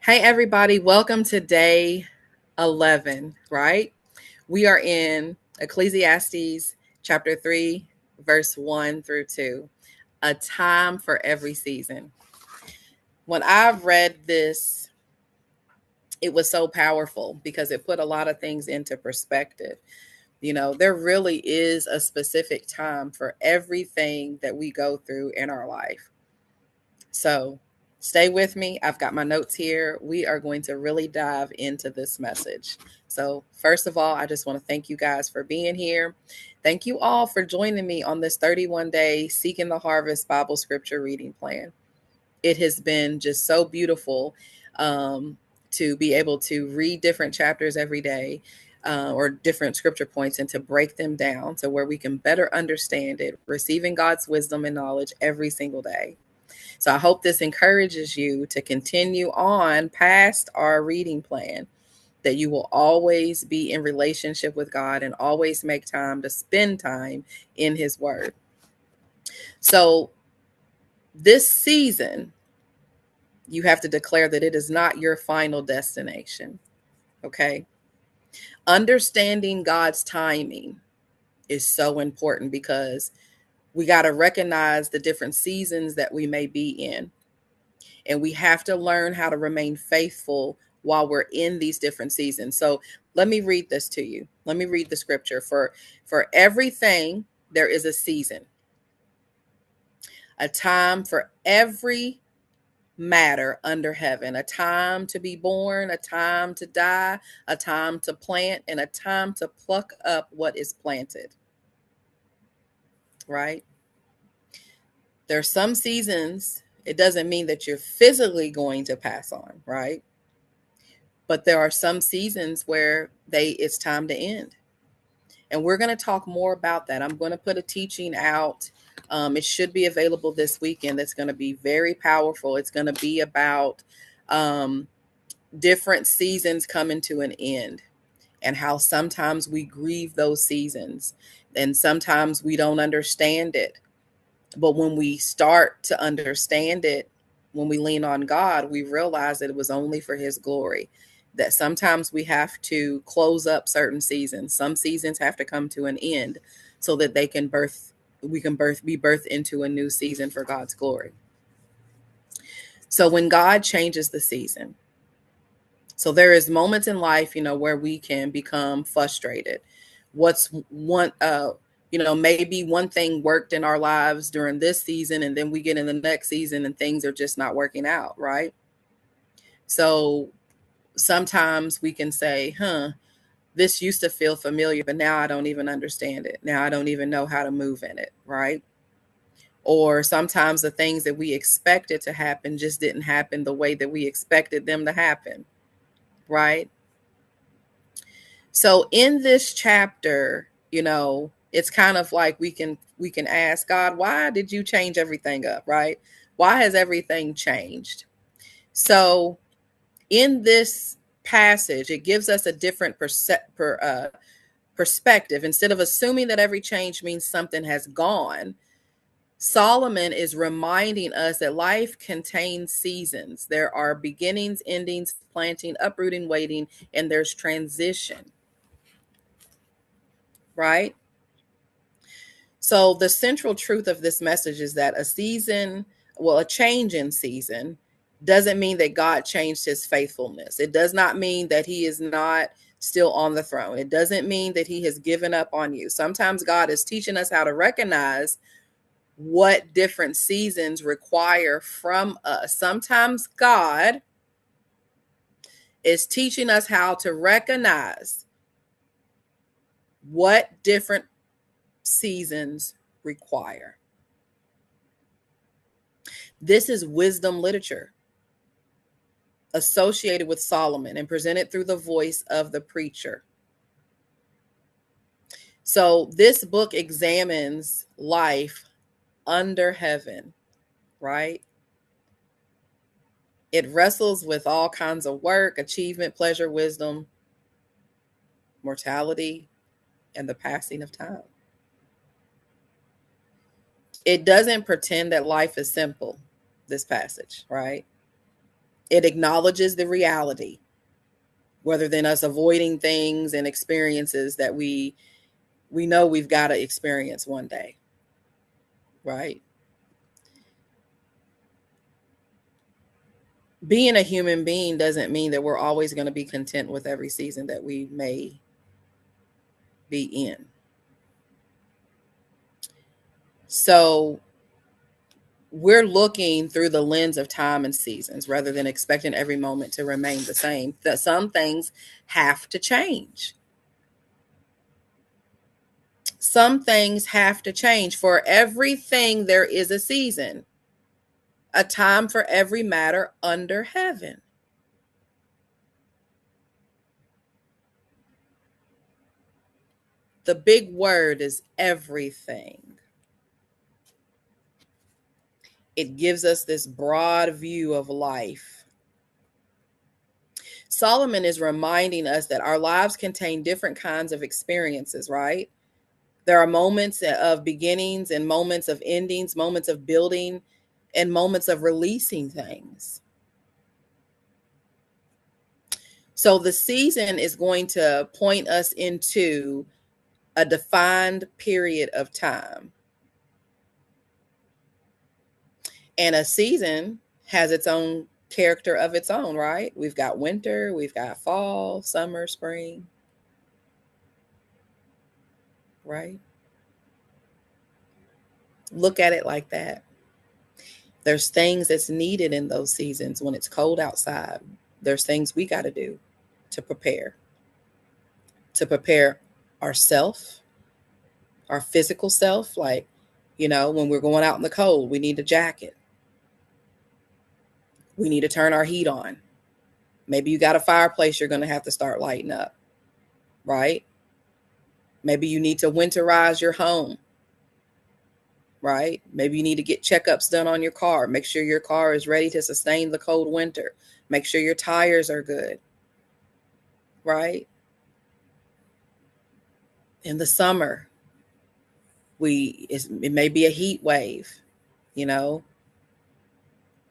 Hey, everybody, welcome to day 11, right? We are in Ecclesiastes chapter 3, verse 1 through 2, a time for every season. When I've read this, it was so powerful because it put a lot of things into perspective. There really is a specific time for everything that we go through in our life. So stay with me. I've got my notes here. We are going to really dive into this message. So, first of all, I just want to thank you guys for being here. Thank you all for joining me on this 31-day Seeking the Harvest Bible Scripture reading plan. It has been just so beautiful to be able to read different chapters every day. Or different scripture points, and to break them down to where we can better understand it, receiving God's wisdom and knowledge every single day. So I hope this encourages you to continue on past our reading plan, that you will always be in relationship with God and always make time to spend time in His Word. So this season, you have to declare that it is not your final destination. Okay. Understanding God's timing is so important because we got to recognize the different seasons that we may be in. And we have to learn how to remain faithful while we're in these different seasons. So let me read this to you. Let me read the scripture. For everything, there is a season, a time for every matter under heaven, a time to be born, a time to die, a time to plant, and a time to pluck up what is planted. Right? There are some seasons, it doesn't mean that you're physically going to pass on, right? But there are some seasons where it's time to end. And we're going to talk more about that. I'm going to put a teaching out. It should be available this weekend. That's going to be very powerful. It's going to be about different seasons coming to an end, and how sometimes we grieve those seasons and sometimes we don't understand it. But when we start to understand it, when we lean on God, we realize that it was only for His glory. That sometimes we have to close up certain seasons. Some seasons have to come to an end so that we can be birthed into a new season for God's glory. So when God changes the season, so there is moments in life, where we can become frustrated. Maybe one thing worked in our lives during this season, and then we get in the next season and things are just not working out, right? So sometimes we can say, this used to feel familiar, but now I don't even understand it. Now I don't even know how to move in it, right? Or sometimes the things that we expected to happen just didn't happen the way that we expected them to happen, right? So in this chapter, it's kind of like we can ask God, why did you change everything up, right? Why has everything changed? So in this passage, it gives us a different perspective. Instead of assuming that every change means something has gone, Solomon is reminding us that life contains seasons. There are beginnings, endings, planting, uprooting, waiting, and there's transition, right? So the central truth of this message is that a change in season doesn't mean that God changed His faithfulness. It does not mean that He is not still on the throne. It doesn't mean that He has given up on you. Sometimes God is teaching us how to recognize what different seasons require from us. Sometimes God is teaching us how to recognize what different seasons require. This is wisdom literature associated with Solomon and presented through the voice of the preacher. So this book examines life under heaven, right? It wrestles with all kinds of work, achievement, pleasure, wisdom, mortality, and the passing of time. It doesn't pretend that life is simple, this passage, right? It acknowledges the reality rather than us avoiding things and experiences that we know we've got to experience one day, right? Being a human being doesn't mean that we're always going to be content with every season that we may be in. So we're looking through the lens of time and seasons rather than expecting every moment to remain the same. That some things have to change. Some things have to change. For everything, there is a season, a time for every matter under heaven. The big word is everything. It gives us this broad view of life. Solomon is reminding us that our lives contain different kinds of experiences, right? There are moments of beginnings and moments of endings, moments of building and moments of releasing things. So the season is going to point us into a defined period of time. And a season has its own character of its own, right? We've got winter, we've got fall, summer, spring, right? Look at it like that. There's things that's needed in those seasons when it's cold outside. There's things we got to do to prepare ourself, our physical self. Like, when we're going out in the cold, we need a jacket. We need to turn our heat on. Maybe you got a fireplace you're going to have to start lighting up, right? Maybe you need to winterize your home, right? Maybe you need to get checkups done on your car. Make sure your car is ready to sustain the cold winter. Make sure your tires are good, right? In the summer, it may be a heat wave, you know.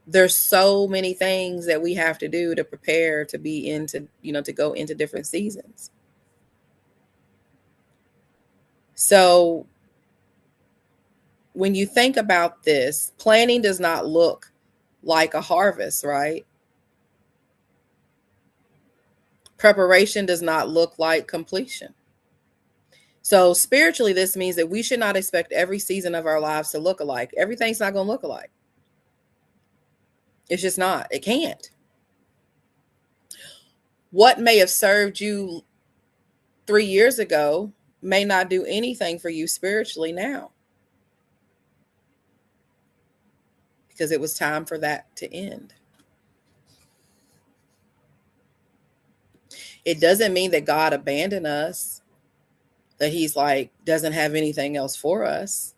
There's so many things that we have to do to prepare to be into, to go into different seasons. So when you think about this, planning does not look like a harvest, right? Preparation does not look like completion. So spiritually, this means that we should not expect every season of our lives to look alike. Everything's not going to look alike. It's just not. It can't. What may have served you 3 years ago may not do anything for you spiritually now, because it was time for that to end. It doesn't mean that God abandoned us, that he's like, doesn't have anything else for us.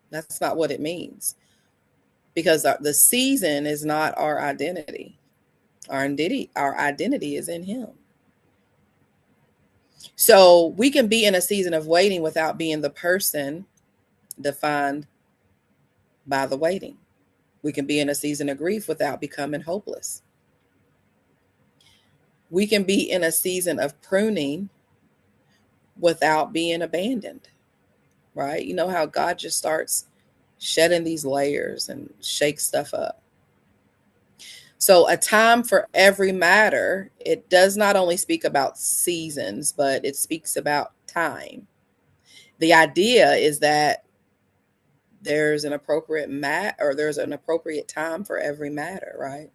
That's not what it means. Because the season is not our identity. Our identity is in him. So we can be in a season of waiting without being the person defined by the waiting. We can be in a season of grief without becoming hopeless. We can be in a season of pruning without being abandoned, right? You know how God just starts shedding these layers and shakes stuff up. So a time for every matter, it does not only speak about seasons, but it speaks about time. The idea is that there's an appropriate there's an appropriate time for every matter, right?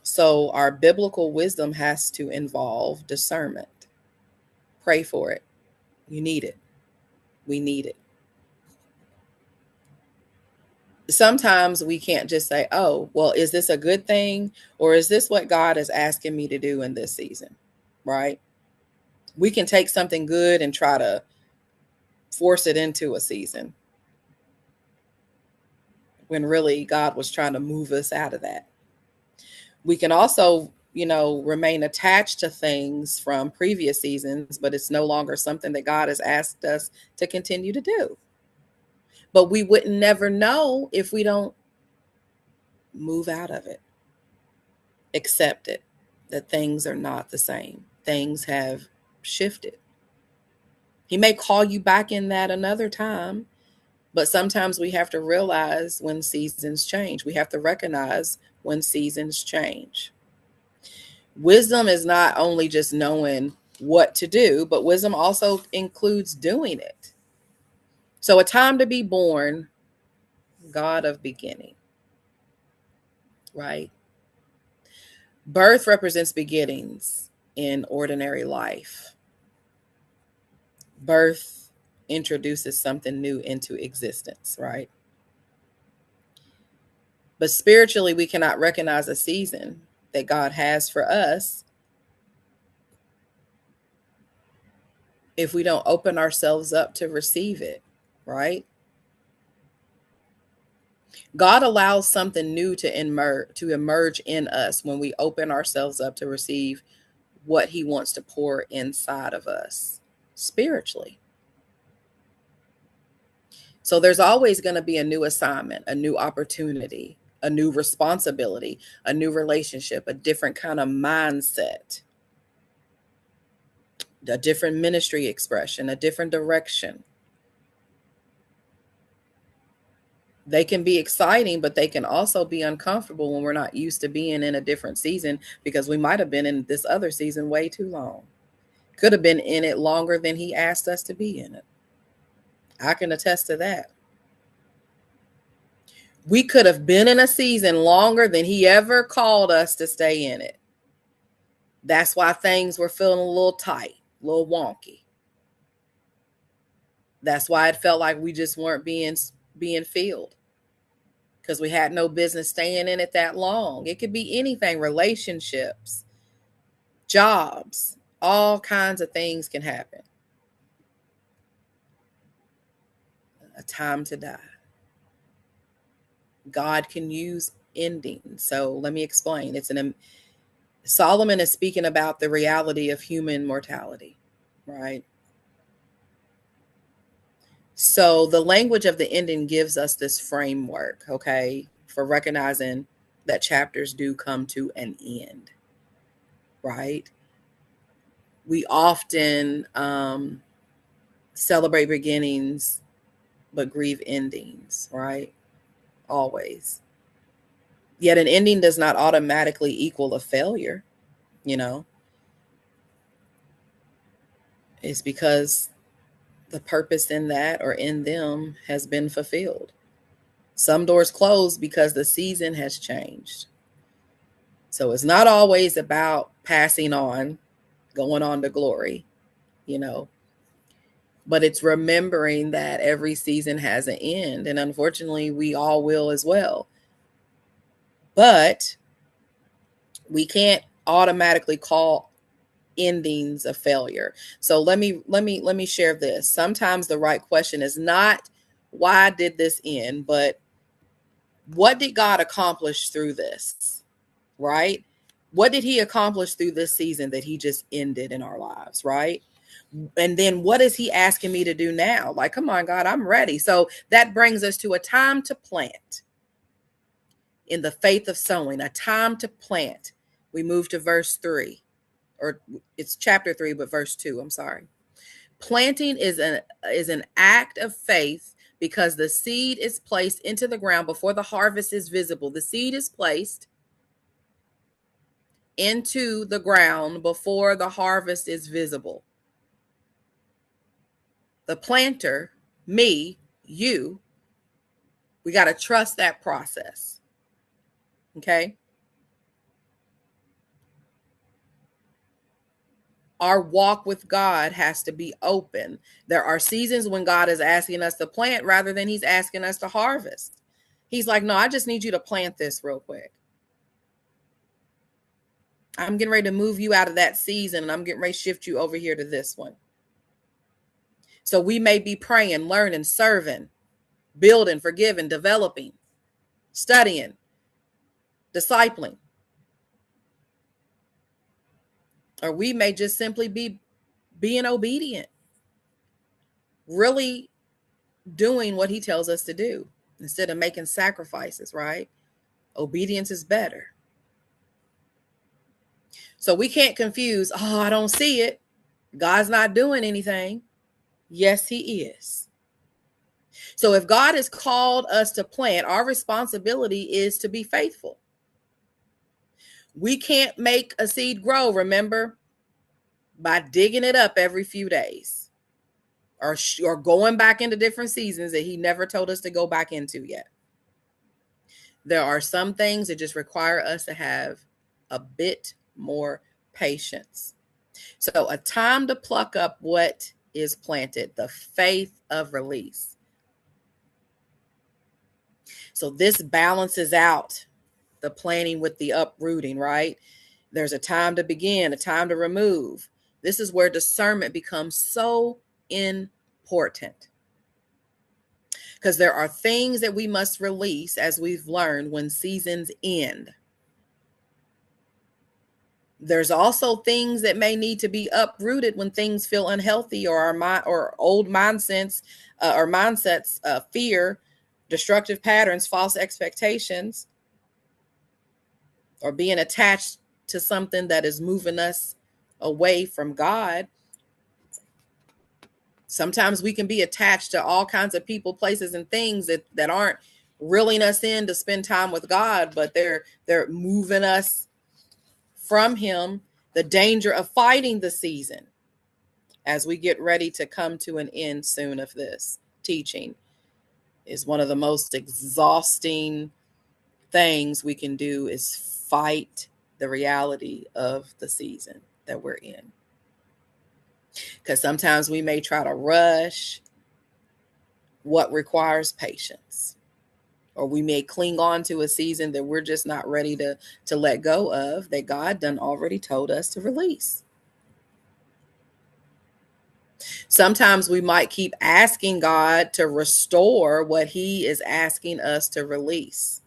So our biblical wisdom has to involve discernment. Pray for it. You need it. We need it. Sometimes we can't just say, oh, well, is this a good thing? Or is this what God is asking me to do in this season? Right? We can take something good and try to force it into a season when really God was trying to move us out of that. We can also, remain attached to things from previous seasons, but it's no longer something that God has asked us to continue to do. But we would never know if we don't move out of it, accept it, that things are not the same. Things have shifted. He may call you back in that another time, but sometimes we have to realize when seasons change. We have to recognize when seasons change. Wisdom is not only just knowing what to do, but wisdom also includes doing it. So, a time to be born, God of beginning, right? Birth represents beginnings in ordinary life. Birth introduces something new into existence, right? But spiritually, we cannot recognize a season that God has for us if we don't open ourselves up to receive it, right? God allows something new to emerge in us when we open ourselves up to receive what he wants to pour inside of us spiritually. So there's always going to be a new assignment, a new opportunity, a new responsibility, a new relationship, a different kind of mindset, a different ministry expression, a different direction. They can be exciting, but they can also be uncomfortable when we're not used to being in a different season because we might have been in this other season way too long. Could have been in it longer than he asked us to be in it. I can attest to that. We could have been in a season longer than he ever called us to stay in it. That's why things were feeling a little tight, a little wonky. That's why it felt like we just weren't being filled because we had no business staying in it that long. It could be anything, relationships, jobs, all kinds of things can happen. A time to die. God can use endings. So let me explain. Solomon is speaking about the reality of human mortality, right? So the language of the ending gives us this framework, okay, for recognizing that chapters do come to an end, right? We often celebrate beginnings, but grieve endings, right? Always. Yet an ending does not automatically equal a failure, you know? It's because the purpose in that or in them has been fulfilled. Some doors close because the season has changed. So it's not always about passing on, going on to glory, you know, but it's remembering that every season has an end. And unfortunately, we all will as well. But we can't automatically call endings a failure. So let me share this. Sometimes the right question is not why did this end, but what did God accomplish through this? Right? What did he accomplish through this season that he just ended in our lives, right? And then what is he asking me to do now? Like, come on, God, I'm ready. So that brings us to a time to plant in the faith of sowing, a time to plant. We move to verse 3, or it's chapter 3, but verse 2, I'm sorry. Planting is an act of faith because the seed is placed into the ground before the harvest is visible. The seed is placed into the ground before the harvest is visible. The planter, me, you, we got to trust that process. Okay? Our walk with God has to be open. There are seasons when God is asking us to plant rather than he's asking us to harvest. He's like, no, I just need you to plant this real quick. I'm getting ready to move you out of that season and I'm getting ready to shift you over here to this one. So we may be praying, learning, serving, building, forgiving, developing, studying, discipling. Or we may just simply be being obedient, really doing what he tells us to do instead of making sacrifices, right? Obedience is better. So we can't confuse, oh, I don't see it. God's not doing anything. Yes, he is. So if God has called us to plant, our responsibility is to be faithful. We can't make a seed grow, remember, by digging it up every few days or going back into different seasons that he never told us to go back into yet. There are some things that just require us to have a bit more patience. So, a time to pluck up what is planted, the faith of release. So, this balances out the planting with the uprooting, right? There's a time to begin, a time to remove. This is where discernment becomes so important because there are things that we must release, as we've learned, when seasons end. There's also things that may need to be uprooted when things feel unhealthy, or or old mindsets, fear, destructive patterns, false expectations, or being attached to something that is moving us away from God. Sometimes we can be attached to all kinds of people, places, and things that aren't reeling us in to spend time with God, but they're moving us from him. The danger of fighting the season as we get ready to come to an end soon of this teaching is one of the most exhausting things we can do is fight the reality of the season that we're in. Because sometimes we may try to rush what requires patience, or we may cling on to a season that we're just not ready to let go of, that God done already told us to release. Sometimes we might keep asking God to restore what he is asking us to release.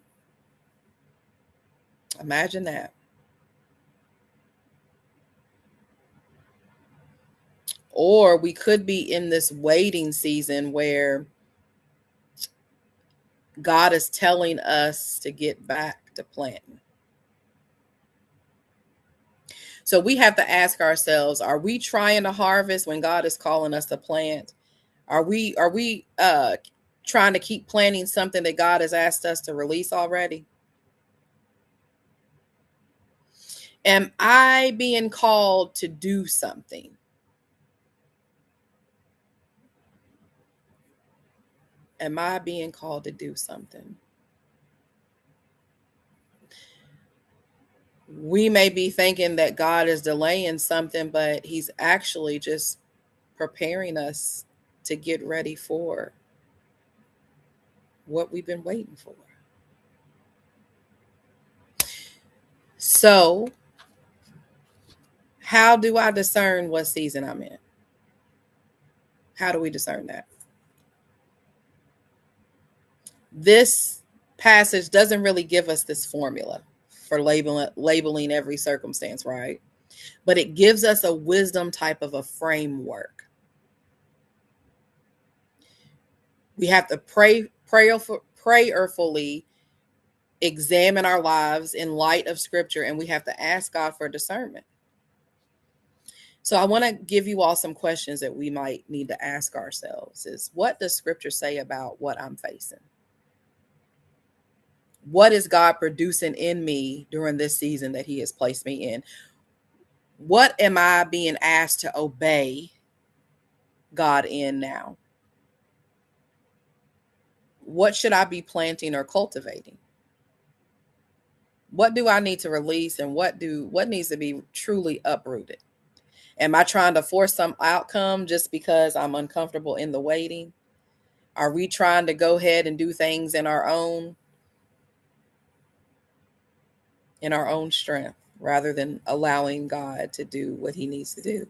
Imagine that. Or we could be in this waiting season where God is telling us to get back to planting. So we have to ask ourselves, are we trying to harvest when God is calling us to plant? Are we trying to keep planting something that God has asked us to release already? Am I being called to do something? Am I being called to do something? We may be thinking that God is delaying something, but he's actually just preparing us to get ready for what we've been waiting for. So, how do I discern what season I'm in? How do we discern that? This passage doesn't really give us this formula for labeling every circumstance, right? But it gives us a wisdom type of a framework. We have to prayerfully examine our lives in light of scripture, and we have to ask God for discernment. So I want to give you all some questions that we might need to ask ourselves is, what does scripture say about what I'm facing? What is God producing in me during this season that he has placed me in? What am I being asked to obey God in now? What should I be planting or cultivating? What do I need to release, and what needs to be truly uprooted? Am I trying to force some outcome just because I'm uncomfortable in the waiting? Are we trying to go ahead and do things in our own strength rather than allowing God to do what he needs to do?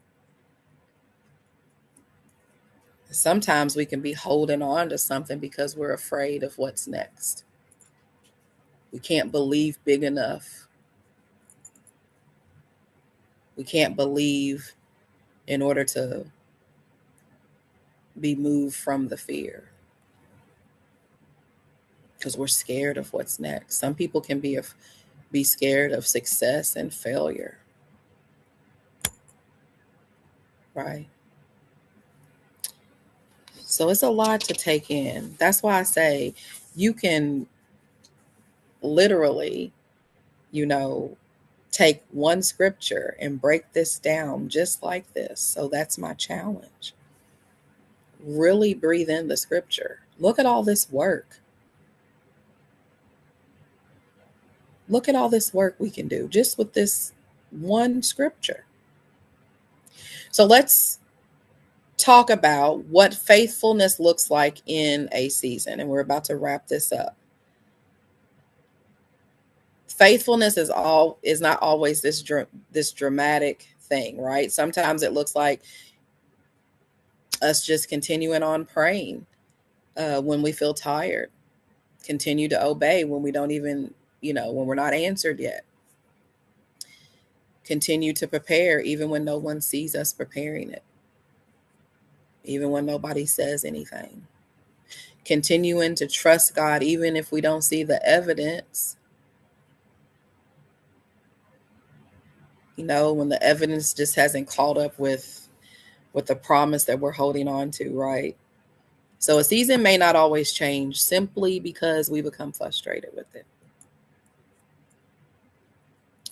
Sometimes we can be holding on to something because we're afraid of what's next. We can't believe big enough. We can't believe in order to be moved from the fear. because we're scared of what's next. Some people can be scared of success and failure, right? So it's a lot to take in. That's why I say you can literally, you know, take one scripture and break this down just like this. So that's my challenge. Really breathe in the scripture. Look at all this work. Look at all this work we can do just with this one scripture. So let's talk about what faithfulness looks like in a season. And we're about to wrap this up. Faithfulness is not always this dramatic thing, right? Sometimes it looks like us just continuing on praying when we feel tired, continue to obey when we don't even, when we're not answered yet, continue to prepare even when no one sees us preparing it, even when nobody says anything, continuing to trust God even if we don't see the evidence. When the evidence just hasn't caught up with the promise that we're holding on to, right? So a season may not always change simply because we become frustrated with it.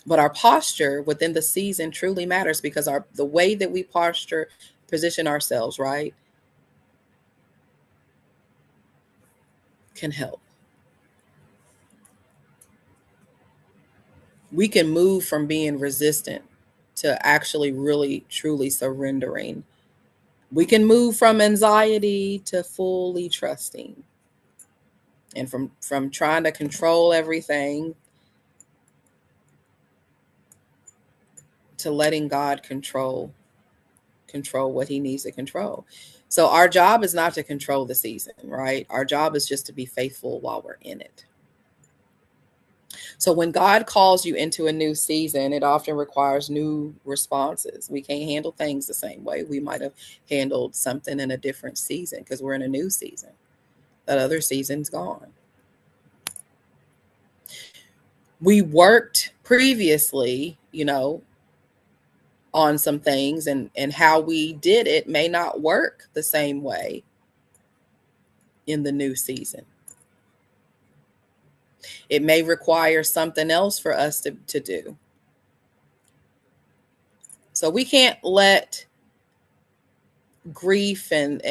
But our posture within the season truly matters, because the way that we position ourselves, right, can help. We can move from being resistant to actually really truly surrendering. We can move from anxiety to fully trusting, and from trying to control everything to letting God control what he needs to control. So our job is not to control the season, right? Our job is just to be faithful while we're in it. So when God calls you into a new season, it often requires new responses. We can't handle things the same way we might have handled something in a different season, because we're in a new season. That other season's gone. We worked previously, on some things, and how we did it may not work the same way in the new season. It may require something else for us to do. So we can't let grief and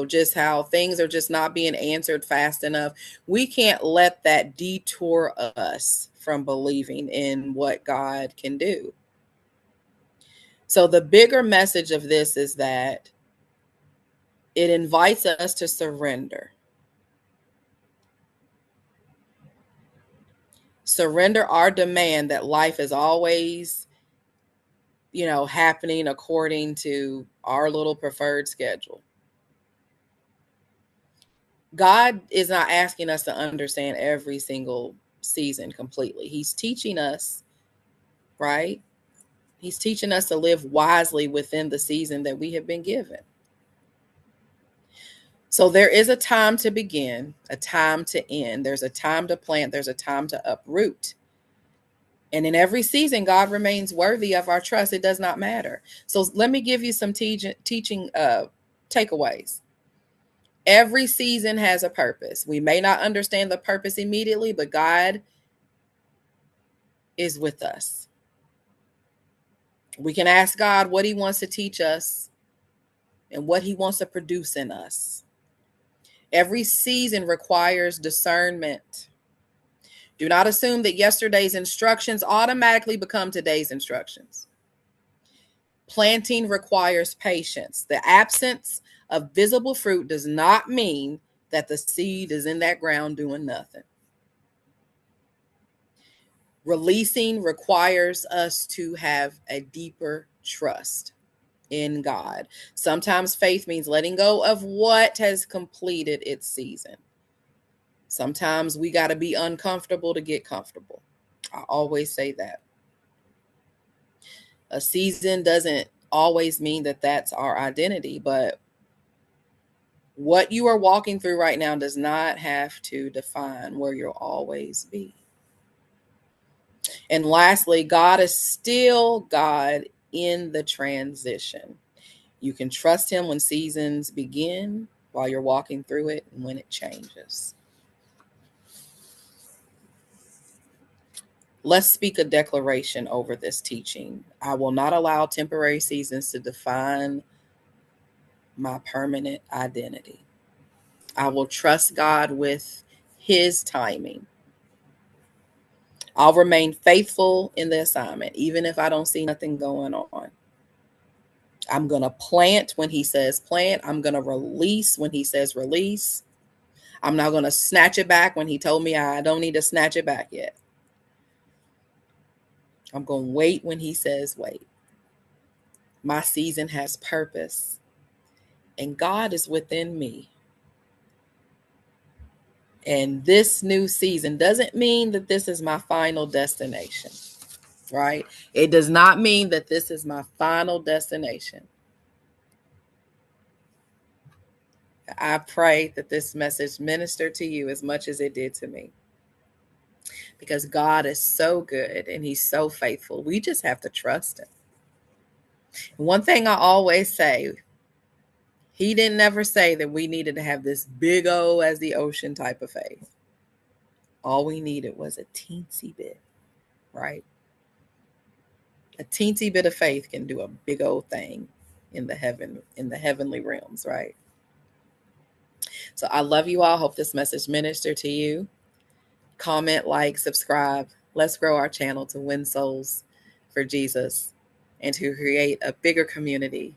just how things are just not being answered fast enough, we can't let that detour us from believing in what God can do. So the bigger message of this is that it invites us to surrender. Surrender our demand that life is always, happening according to our little preferred schedule. God is not asking us to understand every single season completely. He's teaching us, right? He's teaching us to live wisely within the season that we have been given. So there is a time to begin, a time to end. There's a time to plant. There's a time to uproot. And in every season, God remains worthy of our trust. It does not matter. So let me give you some teaching takeaways. Every season has a purpose. We may not understand the purpose immediately, but God is with us. We can ask God what he wants to teach us and what he wants to produce in us. Every season requires discernment. Do not assume that yesterday's instructions automatically become today's instructions. Planting requires patience. The absence of visible fruit does not mean that the seed is in that ground doing nothing. Releasing requires us to have a deeper trust in God. Sometimes faith means letting go of what has completed its season. Sometimes we got to be uncomfortable to get comfortable. I always say that. A season doesn't always mean that that's our identity, but What you are walking through right now does not have to define where you'll always be. And lastly, God is still God in the transition. You can trust him when seasons begin, while you're walking through it, and when it changes. Let's speak a declaration over this teaching. I will not allow temporary seasons to define my permanent identity. I will trust God with his timing. I'll remain faithful in the assignment, even if I don't see nothing going on. I'm going to plant when he says plant. I'm going to release when he says release. I'm not going to snatch it back when he told me I don't need to snatch it back yet. I'm going to wait when he says wait. My season has purpose, and God is within me. And this new season doesn't mean that this is my final destination, right? It does not mean that this is my final destination. I pray that this message ministered to you as much as it did to me, because God is so good and he's so faithful. We just have to trust him. One thing I always say, he didn't ever say that we needed to have this big O as the ocean type of faith. All we needed was a teensy bit, right? A teensy bit of faith can do a big old thing in the heavenly realms, right? So I love you all. Hope this message ministered to you. Comment, like, subscribe. Let's grow our channel to win souls for Jesus and to create a bigger community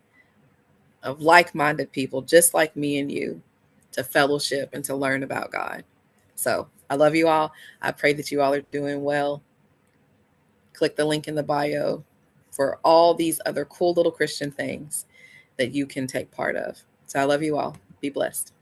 of like-minded people just like me and you to fellowship and to learn about God. So I love you all. I pray that you all are doing well. Click the link in the bio for all these other cool little Christian things that you can take part of. So I love you all. Be blessed.